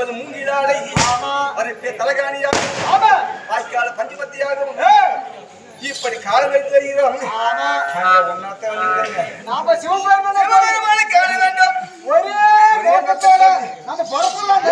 அணிந்தவன் மூங்கிலாடை அவருக்கு தலைகாணியாக வாய்க்கால பஞ்சுமத்தியாகவும் இப்படி காலம் வைக்கிறோம். நாம சிவபெருமானை காண வேண்டும். ஒரே நோக்கத்தோட நம்ம பொறுப்புலாம்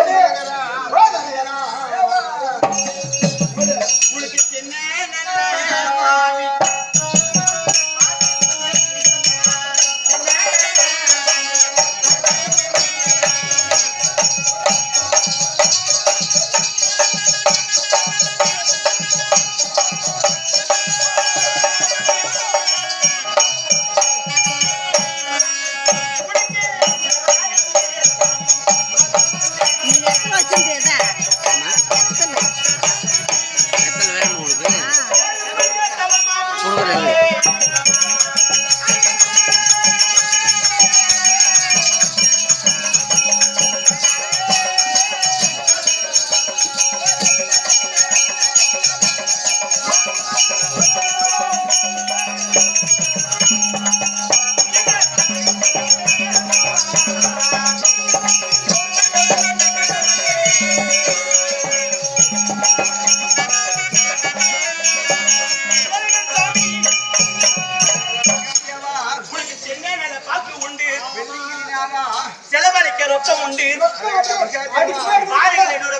செலவழிக்க ரொக்கம் உண்டு.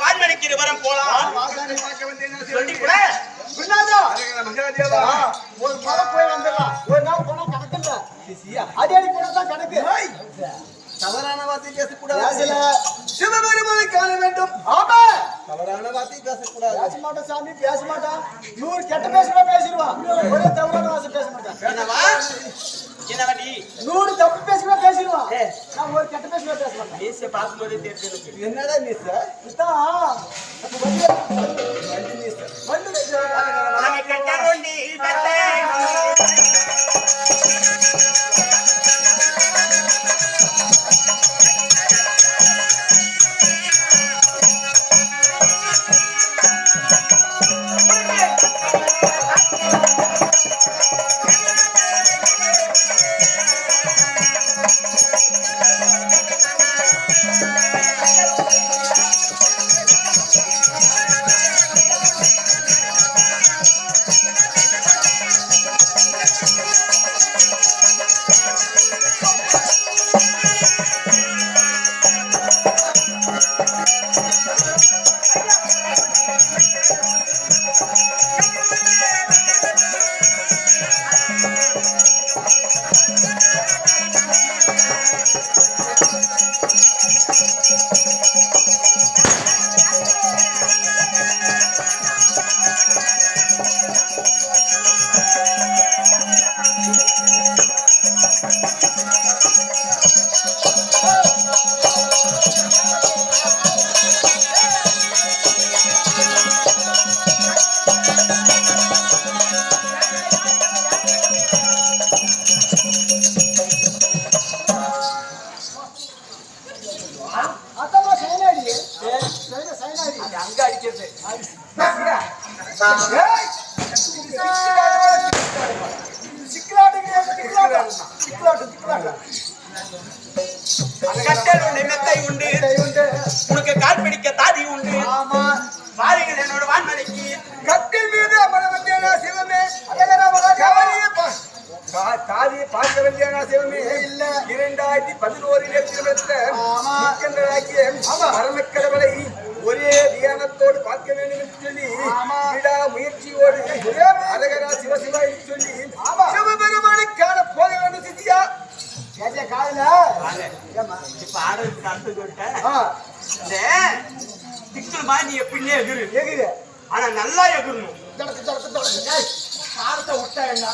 வான்மணிக்கு இருவரும் போலாம். ஒரு மரம் போய் வந்துடலாம். ஒரு நாள் போனா கணக்கு அடி போனதான் கணக்கு. தவறான வார்த்தை பேசக்கூடாது. சிவபெருமானை காண வேண்டும். ஆமா, தவறான வார்த்தை பேசக்கூடாது. பேச மாட்டோம் சாமி, பேச மாட்டான். 100 கெட்ட பேசுறா பேசிடுவான். ஒரே தவறான வார்த்தை பேச மாட்டான். என்னவாடி 100 தப்பு பேசுறா பேசிடுவான். நான் ஒரு கெட்ட பேசுறா பேச மாட்டேன். மீசை பார்க்கும்போதே தெரிஞ்சு என்னடா மீச இதான் வண்டி மீச வண்டி மீச நாம கட்டறோண்டி பத்தே உனக்கு கால் பிடிக்க தாதி உண்டு. வாரிகள் என்னோட வான்மணிக்கு கட்டில் மீது அமர வந்தேனா சிவமே, தாதியை பார்க்க வேண்டியனா சிவமே. இல்ல 2011 திருமணத்தை மரணக்கடவுளை ஒரே தியானத்தோடு பார்க்க வேண்டும் என்று சொல்லி விடா முயற்சியோடு அரகரா சிவசிவா என்று சொல்லி சிவபெருமானை காண போக வேண்டும். சித்தியா காதல இப்ப ஆரோக்கிய அர்த்தம் சொல்லிட்டேன். நீ எப்படின்னே எகுரு, எகுரு. ஆனா நல்லா எகுரணும். பாடத்தை விட்டா என்ன